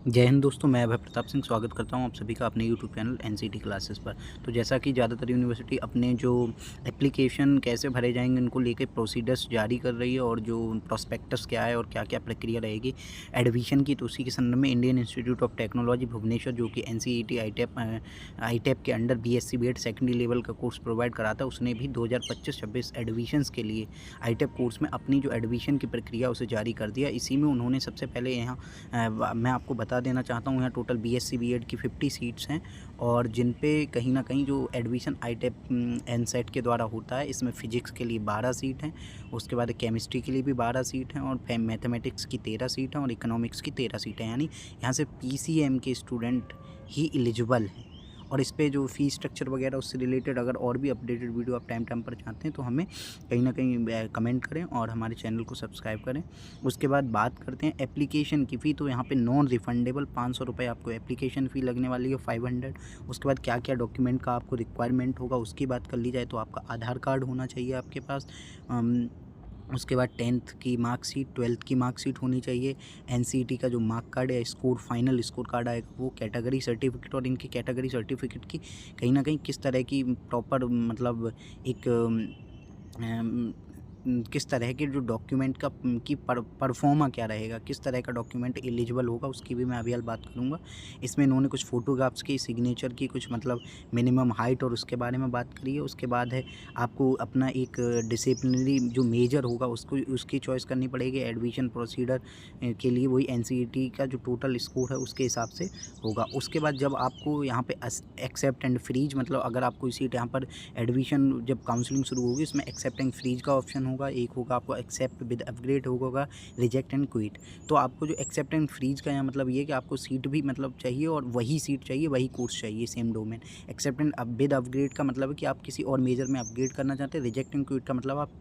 जय हिंद दोस्तों, मैं अभय प्रताप सिंह स्वागत करता हूं आप सभी का अपने यूट्यूब चैनल एनसीटी क्लासेस पर। तो जैसा कि ज़्यादातर यूनिवर्सिटी अपने जो एप्लीकेशन कैसे भरे जाएंगे उनको लेकर प्रोसीडर्स जारी कर रही है और जो प्रोस्पेक्टस क्या है और क्या क्या प्रक्रिया रहेगी एडमिशन की, तो उसी के संदर्भ में Indian Institute of Technology Bhubaneswar, जो कि एनसीईटी आई टैप के under BSc BEd secondary level का कोर्स प्रोवाइड कराता है, उसने भी 2025-26 एडमिशन्स के लिए आई कोर्स में अपनी जो एडमिशन की प्रक्रिया उसे जारी कर दिया। इसी में उन्होंने सबसे पहले यहाँ मैं आपको बता देना चाहता हूँ, यहाँ टोटल बीएससी बीएड की 50 सीट्स हैं और जिन पे कहीं ना कहीं जो एडमिशन आई-टैप एनसेट के द्वारा होता है, इसमें फ़िज़िक्स के लिए 12 सीट हैं, उसके बाद केमिस्ट्री के लिए भी 12 सीट हैं और मैथमेटिक्स की 13 सीट हैं और इकोनॉमिक्स की 13 सीट हैं। यानी यहाँ से पीसीएम के स्टूडेंट ही एलिजिबल हैं। और इस पे जो फ़ी स्ट्रक्चर वगैरह उससे रिलेटेड अगर और भी अपडेटेड वीडियो आप टाइम टाइम पर चाहते हैं तो हमें कहीं ना कहीं कमेंट करें और हमारे चैनल को सब्सक्राइब करें। उसके बाद बात करते हैं एप्लीकेशन की फ़ी। तो यहाँ पे नॉन रिफंडेबल 500 रुपये आपको एप्लीकेशन फ़ी लगने वाली है, 500। उसके बाद क्या क्या डॉक्यूमेंट का आपको रिक्वायरमेंट होगा उसकी बात कर ली जाए तो आपका आधार कार्ड होना चाहिए आपके पास। उसके बाद 10th की मार्कशीट, 12th की मार्कशीट होनी चाहिए। एनसीईटी का जो मार्क कार्ड है, स्कोर फाइनल स्कोर कार्ड आएगा वो, कैटेगरी सर्टिफिकेट, और इनकी कैटेगरी सर्टिफिकेट की कहीं ना कहीं किस तरह की प्रॉपर मतलब एक किस तरह के जो डॉक्यूमेंट का की परफॉर्मा क्या रहेगा, किस तरह का डॉक्यूमेंट एलिजिबल होगा, उसकी भी मैं अभी बात करूँगा। इसमें इन्होंने कुछ फ़ोटोग्राफ्स की, सिग्नेचर की, कुछ मतलब मिनिमम हाइट और उसके बारे में बात करी है। उसके बाद है आपको अपना एक डिसिप्लिनरी जो मेजर होगा उसकी चॉइस करनी पड़ेगी एडमिशन प्रोसीडर के लिए, वही एनसीईटी का जो टोटल स्कोर है उसके हिसाब से होगा। उसके बाद जब आपको यहाँ पे एक्सेप्ट एंड फ्रीज, मतलब अगर आपको सीट यहाँ पर एडमिशन जब काउंसलिंग शुरू होगी उसमें एक्सेप्ट एंड फ्रीज का ऑप्शन होगा, एक होगा आपको एक्सेप्ट विद अपग्रेड होगा, रिजेक्ट एंड क्विट। तो आपको जो एक्सेप्ट एंड फ्रीज का यहाँ मतलब ये कि आपको सीट भी मतलब चाहिए और वही सीट चाहिए, वही कोर्स चाहिए, same domain. Except and with upgrade का मतलब है कि आप किसी और मेजर में अपग्रेड करना चाहते हैं। रिजेक्ट एंड क्विट का मतलब आप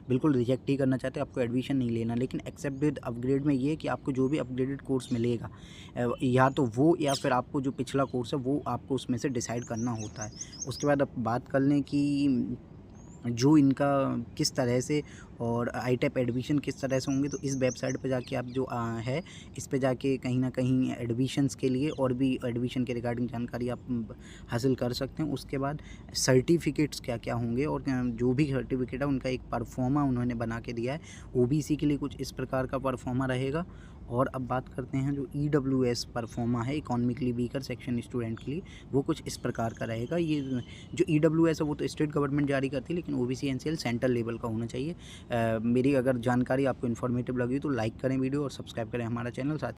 बिल्कुल रिजेक्ट ही करना चाहते हैं, आपको एडमिशन नहीं लेना। लेकिन एक्सेप्ट विद अपग्रेड में ये कि आपको जो भी अपग्रेडेड कोर्स मिलेगा या तो वो या फिर आपको जो पिछला कोर्स है वो आपको उसमें से डिसाइड करना होता है। उसके बाद अब बात कर लें कि जो इनका किस तरह से और आई-टैप एडमिशन किस तरह से होंगे, तो इस वेबसाइट पे जाके आप जो है इस पे जाके कहीं ना कहीं एडमिशन्स के लिए और भी एडमिशन के रिगार्डिंग जानकारी आप हासिल कर सकते हैं। उसके बाद सर्टिफिकेट्स क्या क्या होंगे और जो भी सर्टिफिकेट है उनका एक परफॉर्मा उन्होंने बना के दिया है। ओबीसी के लिए कुछ इस प्रकार का परफॉर्मा रहेगा। और अब बात करते हैं जो ईडब्ल्यूएस परफॉर्मा है, इकोनॉमिकली वीकर सेक्शन स्टूडेंट के लिए, वो कुछ इस प्रकार का रहेगा। ये जो ईडब्ल्यूएस है वो तो स्टेट गवर्नमेंट जारी करती है, लेकिन ओबीसी एनसीएल सेंट्रल लेवल का होना चाहिए। मेरी अगर जानकारी आपको इन्फॉर्मेटिव लगी तो लाइक करें वीडियो और सब्सक्राइब करें हमारा चैनल। साथ